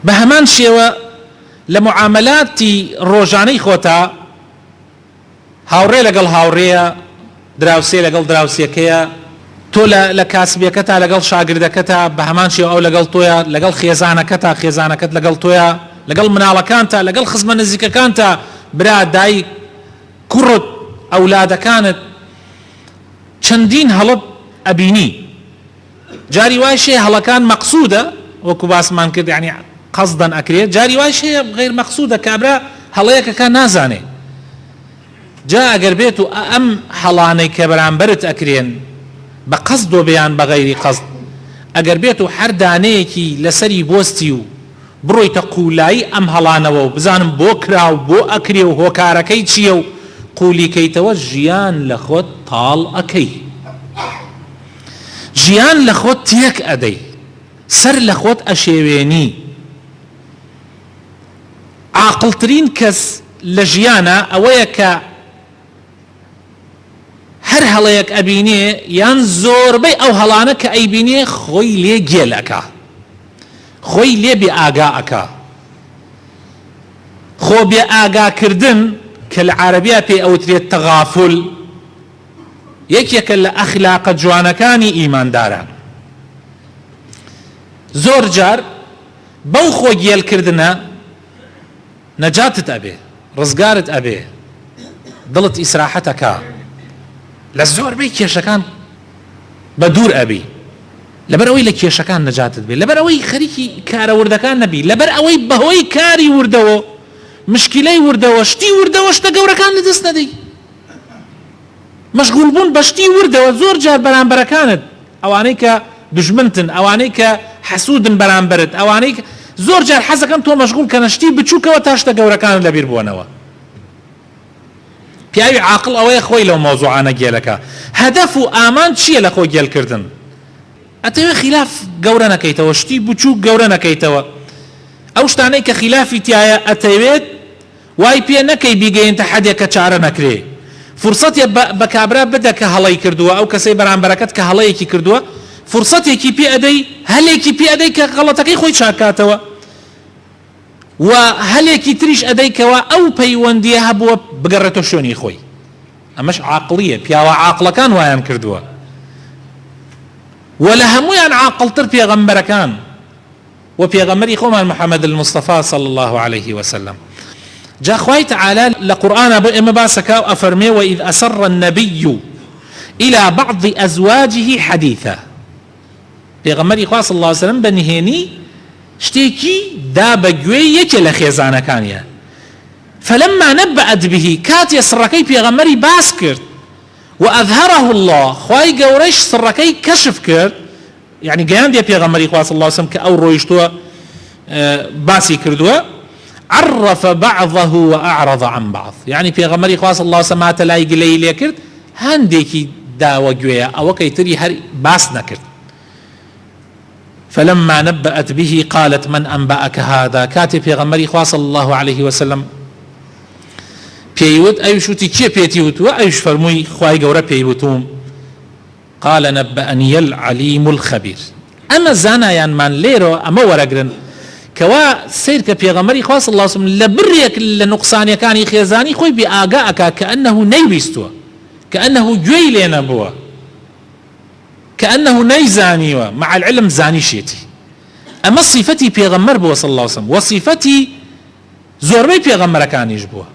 بهمان شێوە لە معاملاتی ڕۆژانەی خۆتا هاوڕێ لەگەڵ هاوڕێیە، دراوسێ لەگەڵ دراوسێکەیە، تۆ لە کاسبیەکەتا لەگەڵ شاگردەکەتا بە هەمان شێوە ئەو لەگەڵ تۆیە، لەگەڵ خێزانەکەتا خێزانەکەت لەگەڵ تۆیە، لەگەڵ مناڵەکانتا لەگەڵ خزمە نزیکەکانتا، برا دایک کوڕت ئەولادەکانت چەندین هەڵت ئەبینی. جاری وای شێ هەڵەکان مەقسوودە وەکو باسمان کرد، یعنی قەزدەن ئەکرێت، جاری وای شێ غیر مەقسوودە کابرا هەڵەیەکەکە نازانێ. جا ئەگەر بێت و ئەم هەڵانەی کە بەرامبەرت ئەکرێن بە قەزد و بەیان بە غەیری قەزد، ئەگەر بێت و هەر دانەیەکی لەسەری بۆستی و بڕۆیتە قوولایی ئەم هەڵانەوە و بزانم بۆ کرا و بۆ ئەکرێ و هۆکارەکەی چییە و قوولیکەیتەوە، ژیان لە خۆت تاڵ ئەکەی، ژیان لە خۆت تێک ئەدەی، سەر لە خۆت ئەشێوێنی. عاقڵترین کەس لە ژیانە ئەوەیە کە هەر هەڵەیەک ئەبینێ یان زۆربەی ئەو هەڵانە کە ئەیبینێ خۆی لێ گێل ئەکا، خۆی لێ بێ ئاگا ئەکا. خۆ بێ ئاگاکردن کە لە عەرەبیە پێی ئەوترێت تەغافل، یەکێکە لە ئەخلاقە جوانەکانی ئیمانداران. زۆر جار بەو خۆ گێلکردنە نەجاتت ئەبێ، ڕزگارت ئەبێ، دڵت ئیسراحەتەکە، لە زۆربەی کێشەکان بە دوور ئەبی، لەبەر ئەوەی لە کێشەکان نەجاتت بێ، لەبەر ئەوەی خەریکی کارە وردەکان نەبی، لەبەر ئەوەی بەهۆی کاری وردەوە مشکلەی وردەوە شتی وردەوە شتە گەورەکان لەدەست نەدەی. مەشغول بوون بە شتی وردەوە زۆر جار بەرامبەرەکانت، ئەوانەی کە دژمنتن، ئەوانەی کە حەسوودن بەرامبەرت، ئەوانەی زۆر جار حەزەکەن تۆ مەشغول کەنە شتی بچووکەوە تا شتە گەورەکان لەبیر بوونەوە. پیاوی عاقڵ ئەوەیە خۆی لەو مۆزوعانە گێلەکە. هەدەف و ئامان چییە لە خۆ گێلکردن؟ ئەتەوێ خلاف گەورە نەکەیتەوە، شتی بچووک گەورە نەکەیتەوە. ئەو شتانەی کە خلافی تایە ئەتەوێت وای پێ نەکەی بیگەینتە حەدێک کە چارە نەکرێ. فرسەتێ بە کابرا بدە کە هەڵەی کردووە، ئەو کەسەی بەرامبەرەکەت کە هەڵەیەکی کردووە فرسەتێکی پێ ئەدەی، هەلێکی پێ ئەدەی کە غەڵەتەکەی خۆی چاکاتەوە، و هەلێکی تریش ئەدەیکەوە ئەو پەیوەندیە هەبووە بگەڕێتە شوێنی خۆی. ئەمەش عاقڵیە، پیاوە عاقڵەکان وایان کردووە، و لە هەمویان عاقڵتر پێغەمبەرەکان و پێغەمبەری خۆمان محەممەد المصطفى صلى الله عليه وسلم. جا خوای تعالی لە قورئانە بۆ ئێمە باسەکە و ئەفەرمێ وإذ أسر النبي إلى بعض أزواجه حديثا. پێغەمبەری خوا صلی الله عليه وسلم بەنهێنی شتێکی دا بەگوێ یەکێ لە خێزانەکانیە. فلما نبأت به کاتێ سڕەکەی پێغەمبەری باس کرد و ئەظهره الله، خوای گەورەش سڕەکەی کەشف کرد، يعني گەیاندێ پێغەمبەری خوا صلی الله عليه وسلم کە ئەو ڕۆیشتووە باسی کردووە، عرف بعضه وأعرض عن بعض، يعني پێغەمبەری خوا صلی الله عليه وسلم هاتە لای گلەی لێ کرد، هەندێکی داوە گوێیە ئەوەکەی تری هەر باس نەکرد. فلما نبأت به قالت من أنبأك هذا، كاتي پیغمبری خوا صلی الله عليه وسلم پێیوت ئەویشوتی کێ پێتیوت؟ و ئەویش فەرمووی خوای گەورە پێیوتوم. قال نبأني العليم الخبير. ئەمە زانایانمان لێرەوە ئەمە وەرەگرن کەوا سیر کە پێغەمبەری خوا صلی الله عليه وسلم لە بڕێک لە نوقسانیەکانی خێزانی خۆی بێ ئاگا ئەکا کەئەنەهو نەیویستووە، کەئەنەهو گوێی لێ نەبووە، كأنه نيزانيوة، مع العلم زانيشيتي. أما صفتي بيغمر بوا صلى الله عليه وسلم، وصفتي زوربي بيغمر كان يجبوها.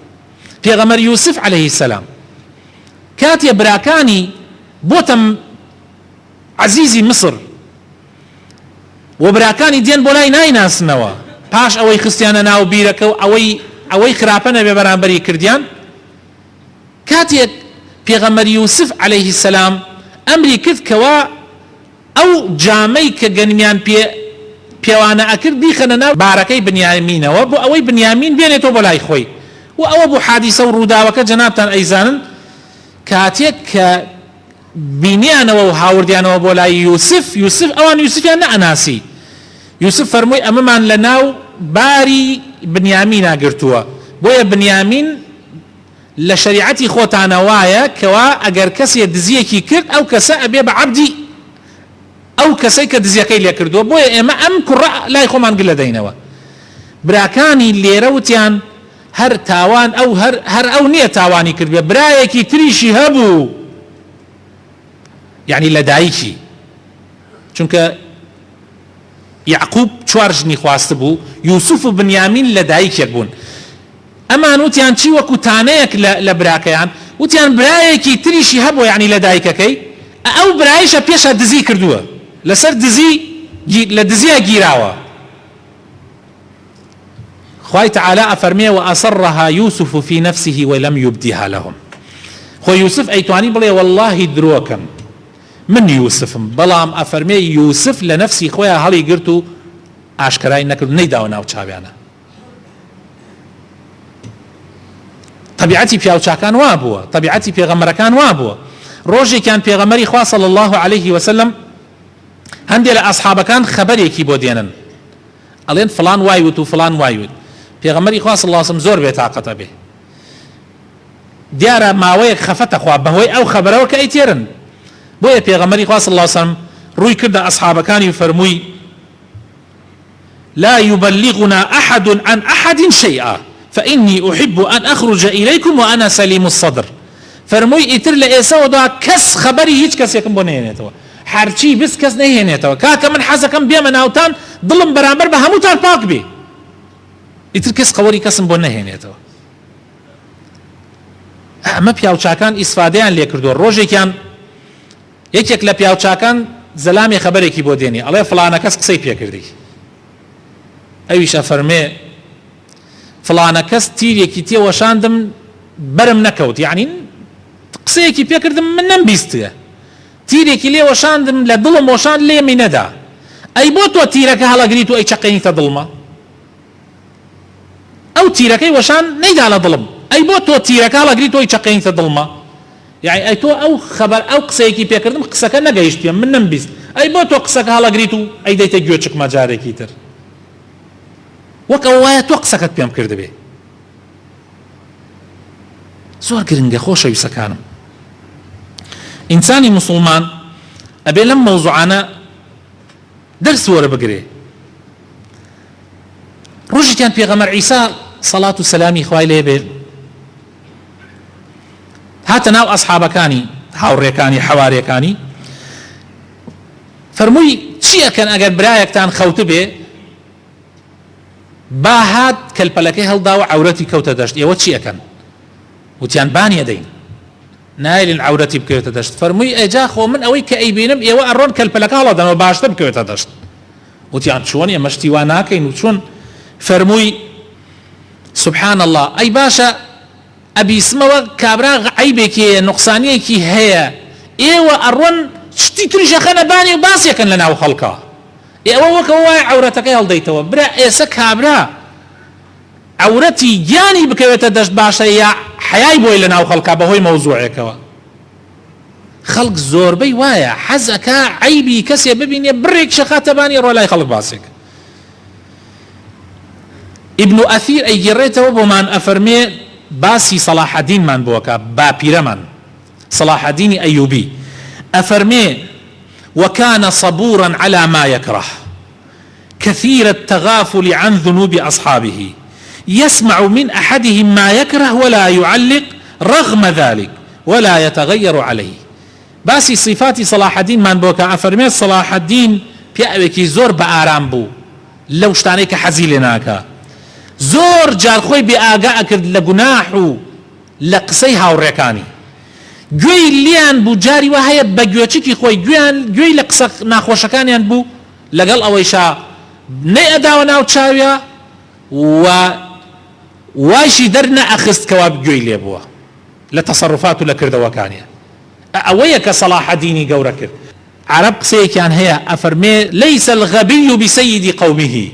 بيغمر يوسف عليه السلام كاتي براكاني بوتم عزيزي مصر وبراكاني دين بولاي نايناس نوا باش اوي خستيانا ناو بيركو اوي خرابنا ببرانبري كرديان. كاتي بيغمر يوسف عليه السلام ئەمری کرد کەوا ئەو جامەی کە گەنمیان پێوانە ئەکرد بیخەنە ناو بارەکەی بنیامینەوە بۆ ئەوەی بنیامین بێنێتەوە بۆ لای خۆی، و ئەوە بۆ حادیسە و ڕووداوەکە جەنابتان ئەیزانن کاتێک کە بینیانەوە و هاوردیانەوە بۆ لای یوسف ئەوان یوسفیان نەئەناسی. یوسف فەرمووی ئەمەمان لە ناو باری بنیامینە گرتووە، بۆیە بنیامین لە شریعەتی خۆتانە وایە کەوا ئەگەر کەسێ دزیەکی کرد ئەو کەسە ئەبێ بە عەبدی ئەو کەسەی کە دزیەکەی لێ کردووە، بۆیە ئێمە ئەم کوڕە لای خۆمان گلە دەینەوە. براکانی لێرە وتیان هەر تاوان هەر ئەو نییە تاوانی کردبێ برایەکی تریشی هەبوو، یعنی لە دایکی، چونکە یعقوب 4 ژنی خواسته بوو، یوسف و بنیامین لە دایکێک بوون. ئەمان وتیان چی وەکو تانەیەک لە براکەیان، وتیان برایەکی تریشی هەبوو، یعنی لە دایکەکەی ئەو برایشە پێشە دزی کردووە، لەسەر لە دزیە گیراوە. خوای تعالی ئەفەرمێ وأسرها يوسف في نفسه ولم يبدها لهم. خۆ یوسف ئەیتوانی بڵێ واللهی درۆکم من یوسفم، بەڵام ئەفەرمێ یوسف لە نفسی خۆیان هەڵی گرت و ئاشکرای نەکرد، نەیداوە ناو چاویانە. طبیعەتی پیاوچاکان وا بووە، طبیعەتی پێغەمبەرەکان وا بووە. ڕۆژێکیان پێغەمبەری خوا صلی الله عليه وسلم هەندێک لە ئەصحابەکان خەبەرێکی بۆ دێنن، ئەڵێن فلان وایوت و فلان وایوت. پێغەمبەری خوا صلی الله عليه وسلم زۆر بێتاقەتە بێ، دیارە ماوەیەک خەفەتە خوا بەهۆی ئەو خەبەرەوە کە ئەیتێرن. بۆیە پێغەمبەری خوا صلی الله عليه وسلم ڕووی کردە ئەصحابەکانی فەرمووی لا يبلغنا أحد عن أحد شيئا فإني أحب أن أخرج إليكم وأنا سليم الصدر. فەرمووی ئیتر لە ئێسەوەدا کەس خەبەری هیچ کەسێکم بۆ نهێنێتەوە، هەرچی بس کەس نهێنێتەوە، کاکە من حەزەکەم بێمە ناوتان دڵم بەرامبەر بە هەمووتان پاک بێ، ئیتر کەس قەوەری کەسم بۆ نهێنێتەوە. ئەمە پیاوچاکان ئیسفادەیان لێ کردووە. ڕۆژێکیان یەکێک لە پیاوچاکان زەلامی خەبەرێکی بۆ دێنی، ئەڵێ فلانە کەس قسەی پێکردی، ئەویشە فەرمێ فلانە کەس تیرێکی تێوەشاندم بەرم نەکەوت، یعنی قسەیەکی پێکردم من نەمبیستە، تیرێکی لێ وەشاندم لە دڵم وەشاند لێمی نەدا، ئەی بۆ تۆ تیرەکە هەڵەگریت و ئەی چەقێنیتە دڵمە؟ ئەو تیرەکەی وەشان نەیدا لە دڵم، ئەی بۆ تۆ تیرەکە هەڵەگریت و ئەی چەقێنیتە دڵمە؟ یعنی ئەی تۆ ئەو خەبەر ئەو قسەیەکی پێکردم قسەکە نەگەیشتیە من نەمبیست، ئەی بۆ تۆ قسەکە هەڵەگریت و ئەی دەیتە گوێچکمە جارێکی تر، وەک ئەو وایە تۆ قسەکەت پێم کردبێ. زۆر گرنگە خۆشەویستەکانم، ئینسانی موسڵمان ئەبێ لەم مەوزوعانە دەرس وەربگرێ. ڕۆژێکیان پێغەمبەر عیسا سەڵات و سەلامی خوای لێ بێ هاتە ناو ئەصحابەکانی هاوڕێکانی حەواریەکانی، فەرمووی چی ئەکەن ئەگەر برایەکتان خەوت بێ با هات کەلپەلەکەی هەڵدا و عەورەتی کەوتە دەشت، ئێوە چی ئەکەن؟ وتیان بانیە دەین، نایلین عەورەتی بکەوێتە دەشت. فەرمووی ئەجا خۆ من ئەوەی کە ئەیبینم ئێوە ئەڕۆن کەلپەلەکە هەڵەدەنەوە باشتر بکەوێتە دەشت. وتیان چۆن ئێمە شتی وا ناکەین و چۆن؟ فەرمووی سبحان الله، ئەی باشە ئەبیسمەوە کابرا عەیبێکی هەیە نوقسانیەکی هەیە، ئێوە ئەڕۆن شتی تریشەخەنە بانی و باسیەکەن لە ناو خەڵکە، ئێوە وەکەوە وایە عەورەتەکەی هەڵدەیتەوە. برا ئێسە کابرا عەورەتی گیانی بکەوێتە دەشت باشە یا حەیای بۆی لە ناو خەڵکە بەهۆی مەوزوعێکەوە؟ خەڵک زۆربەی وایە حەزەکە عەیبی کەسێ ببینێ بڕێک شەخاتە بانی ڕۆ لای خەڵک باسێک. ئیبن ئەثیر ئەیگەڕێتەوە بۆمان ئەفەرمێ باسی سەلاح الدینمان بۆکە باپیرەمان صلاح الدين أيوبي أفرمي وكان صبورا على ما يكره كثير التغافل عن ذنوب أصحابه يسمع من أحدهم ما يكره ولا يعلق رغم ذلك ولا يتغير عليه. باسي صفات صلاح الدين من بوكا أفرمي صلاح الدين بيأوكي زور بآرام بو لو شتانيك حزيلناك زور جار خوي بآقا أكد لقناحو لقسيها وريكاني گوێی لیان بوو جاری وا هەیە بە گوێچکی خۆی گوێی لە قسە ناخۆشەکانیان بوو لەگەڵ ئەوەیشا نەی ئەداوە ناو چاویە و وایشی دەرنەئەخست کەوا گوێی لێ بووە لە تەسەڕوفات و لە کردەوەکانیە. ئەوەیە کە سەلاح الدینی گەورە کرد. عەرەب قسەیەکیان هەیە ئەفەرمێ لەیسە الغەبیو بسەیدی قەومیه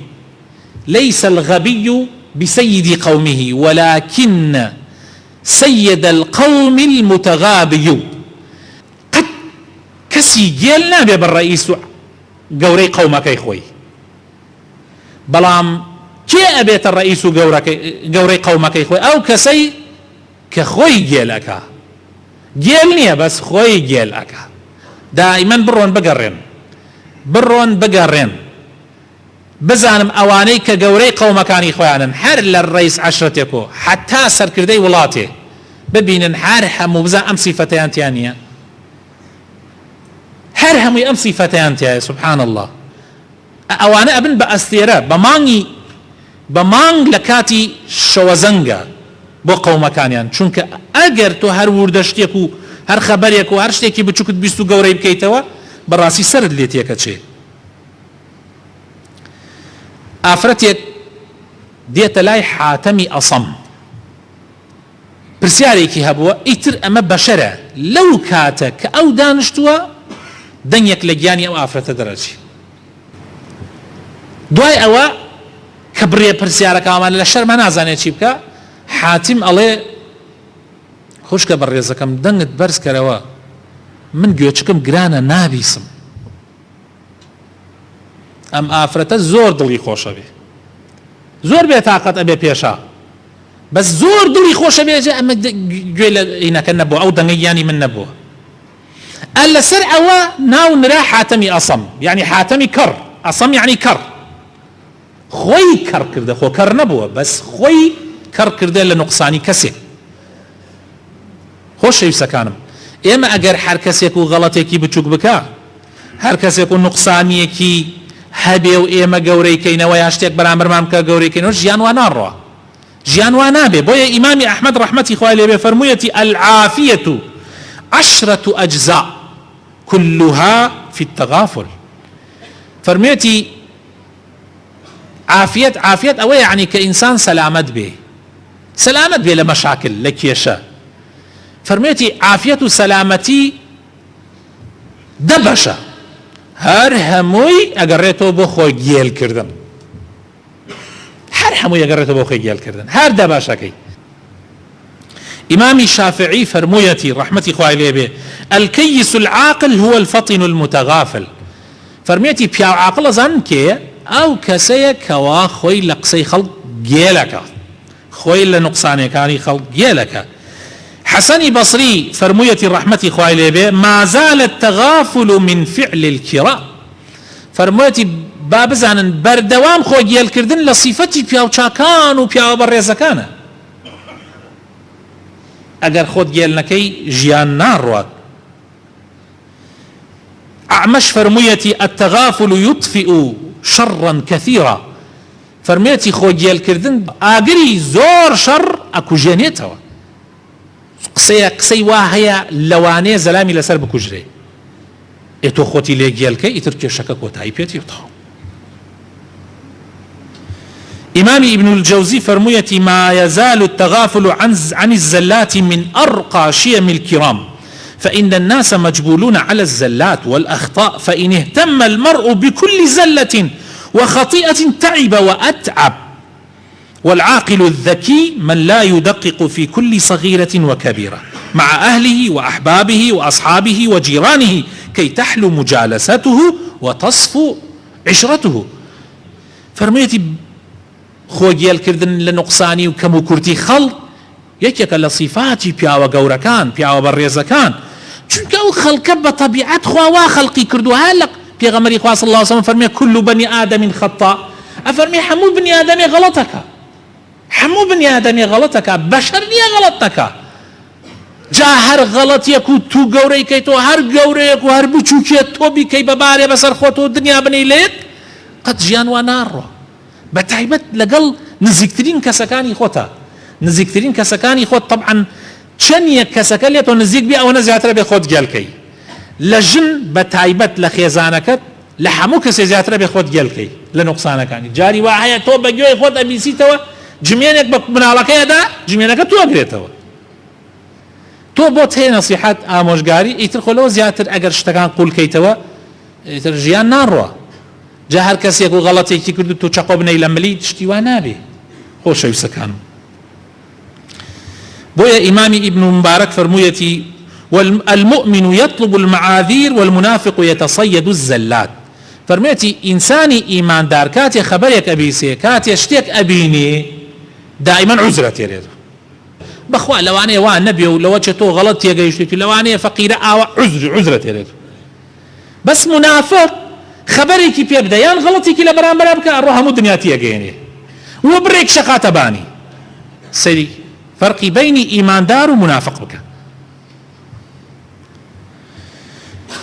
لەیسە الغەبیو بسەیدی قەومیه ولكن سيد القوم المتغابي. قد كسي جيل نابي بالرئيس قوري قومك خوي بلام كي أبيت الرئيس قوري قومك خوي أو كسي كخوي جيلك جيلني بس خوي جيلك دائما برون بقرين بزانم ئەوانەی کە گەورەی قەومەکانی خۆیانن هەر لە ڕئیس عەشرەتێکۆ حتا سەرکردەی وڵاتێ ببینن هەر هەموو بزان ئەم سیفەتەیان تیان نییە، هەر هەمووی ئەم سیفەتەیان تایە. سبحان الله. ئەوانە ئەبن بە ئەستێرە بە مانگ لە کاتی شەوەزەنگە بۆ قەومەکانیان، چونکە ئەگەر تۆ هەر وردە شتێک و هەر خەبەرێک و هەر شتێکی بچووکت بیست و گەورەی بکەیتەوە بەڕاستی سەرت لێ تێکەچێ. ئافرەتێک دێتە لای حاتەمی ئەسەم، پرسیارێکی هەبووە ئیتر ئەمە بەشەرە لەو کاتە کە ئەو دانیشتووە دەنگێک لە گیانی ئەو ئافرەتە دەرەچی. دوای ئەوە کە بڕێ پرسیارەکەمان لە شەرمە نازانێت چی بکە، حاتیم ئەڵێ خوشکە بەڕێزەکەم دەنگت بەرز کەرەوە، من گوێچکم گرانە نابیسم. ئەم ئافرەتە زۆر دڵی خۆشە بێ، زۆر بێتاقەت ئەبێ پێشە، بەس زۆر دڵی خۆشە بێجە ئەمە گوێ لە عینەکە نەبووە، ئەو دەنگە گیانی من نەبووە. لەسەر ئەوە ناو نرا حاتەمی ئەسەم، یعنی حاتەمی کەڕ. ئەسەم یعنی کەڕ، خۆی کەڕ کردە، خۆ کەڕ نەبووە، بەس خۆی کەڕ کردە لە نوقسانی کەسێک. خۆشەویستەکانم، ئێمە ئەگەر هەر کەسێک و غەڵەتێکی بچووک بکە، هەر کەسێک و نوقسانیەکی هەبێ و ئێمە گەورەیکەینەوە یا شتێک بەرامبەرمان بکە گەورەیکەینەوە، ژیان وا ناڕوا، ژیان وا نابێ. بۆیە ئیمامی ئەحمەد ڕەحمەتی خوای لێبێ فەرموویەتی العافیەة عشرة أجزاء كلها في التغافل. فەرموویەتی عافیەت ئەوە یعنی کە ئینسان سەلامەت بێ، سەلامەت بێ لە مەشاکل لە کێشە. فەرموویەتی عافیەت و سەلامەتی دە بەشە، هەر هەمووی ئەگەڕێتەوە بۆ خۆی گێلکردن، هەر هەمووی ئەگەڕێتەوە بۆ خۆی گێلکردن، هەر دە باشەکەی. إمامي الشافعي فرمويتي رحمتي خواه ليبه الكيس العاقل هو الفطن المتغافل. فرميتي بيا عاقل زنكي أو كسي كوا خوي لقسي خلق جيلك، خوي لنقصاني كاني خلق جيلك. حسني بصري فرمويتي رحمتي خواه ليبه ما زال التغافل من فعل الكراء. فرمويتي بابزان بردوام خوي جيل كردن لصفتي بيا وشاكان وبيا بريزكانه. ئەگەر خۆت گێل نەکەی ژیان ناڕوات. ئەعمەش فەرموویەتی التغافل يطفئ شرا كثيرا. فەرموویەتی خۆ گێلکردن ئاگری زۆر شەڕ ئەکوژێنێتەوە. قسەی وا هەیە لەوانەیە زەلامی لەسەر بکوژرێ، ئێتۆ خۆتی لێ گێلکەی ئیتر کێشەکە کۆتایی پێتیوتەوە. إمامي ابن الجوزي فرميتي ما يزال التغافل عن الزلات من أرقى شيم الكرام، فإن الناس مجبولون على الزلات والأخطاء، فإن اهتم المرء بكل زلة وخطيئة تعب وأتعب. والعاقل الذكي من لا يدقق في كل صغيرة وكبيرة مع أهله وأحبابه وأصحابه وجيرانه كي تحلو مجالسته وتصفو عشرته. فرميتي خۆ گێلکردن لە نوقسانی و کەم و کورتی خەڵق یەکێکە لە صیفاتی پیاوە گەورەکان، پیاوە بەڕێزەکان، چونکە ئەو خەڵکە بە تەبیعەت خوا وا خەڵقی کردووە. لە پێغەمبەری خوا صلی الله علیه وسلم فەرمێ كل بني آدم خطاء. ئەفەرمێ هەموو بنی ئادەمێ غەڵەتەکە، هەموو بنی ئادەمێ غەڵەتەکە، بەشەر نییە غەڵەت نەکا. جا هەر غەڵەتێک و تو گەورەی کەیتەوە، هەر گەورەیەک و هەر بچووکێت تۆ بیکەی بەبارێ بەسەر خۆتەوە دنیا بنەی لێت، قەت ژیان وا ناڕۆ. بەتایبەت لەگەڵ نزیکترین کەسەکانی خۆتە، نزیکترین کەسەکانی خۆت طبعا چەندیە کەسەکە لێتەوە نزیک بێ ئەوەنە زیاترە بێ خۆت گێلکەی. لە ژن بەتایبەت لە خێزانەکەت لە هەموو کەسێ زیاترە بێ خۆت گێلکەی لە نوقسانەکانی. جاری وا هەیە تۆ بە گوێی خۆت ئەبیسیتەوە جمێنێک بە مناڵەکەیەدا جمێنەکە تۆ ئەگرێتەوە. تۆ بۆت هەیە نەسیحەت ئامۆژگاری، ئیتر خۆلەوە زیاتر ئەگەر شتەکان قوڵکەیتەوە ئیتر ژیان ناڕوە. جا هەر کەسێک و غەڵەتێکی کرد و تۆ چەقۆ بنەی لە ملی شتی وا نابێ. خۆشەویستەکانم، بۆیە ئیمامی ئیبن مبارەک فەرموویەتی المؤمن يطلب المعاذير والمنافق يتصيد الزلات. فەرموویەتی ئینسانی ئیماندار کاتێ خەبەرێک ئەبیسێ، کاتێ شتێک ئەبینێ، دائما عوزرە تێرێت. بەخوا لەوانەیە وا نەبێ و لەوە چێ تۆ غەڵەت تێگەیشتێتی، لەوانەیە فەقیرە ئاوە عوزرە تێرێت. بەس منافق خبرێکی پێ بدە یان غەڵەتێکی لە بەرامبەر بکە ئەڕۆ هەموو دنیاتی ئەگەێنێ وە بڕێک شەقاتەبانی سەری فەرقی بەینی ئیماندار و منافق بکە.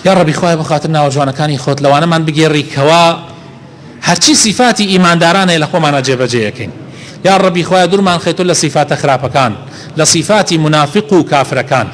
یا ڕەبی خوای بەخاتر ناوە جوانەکانی خۆت لەوانەمان بگێڕی کەوا هەرچی صفاتی ئیماندارانەیە لە خۆمانە جێبەجێیەکەین. یا ڕەبی خوای دوورمان خێتۆ لە صفاتە خراپەکان، لە صفاتی منافق و کافرەکان.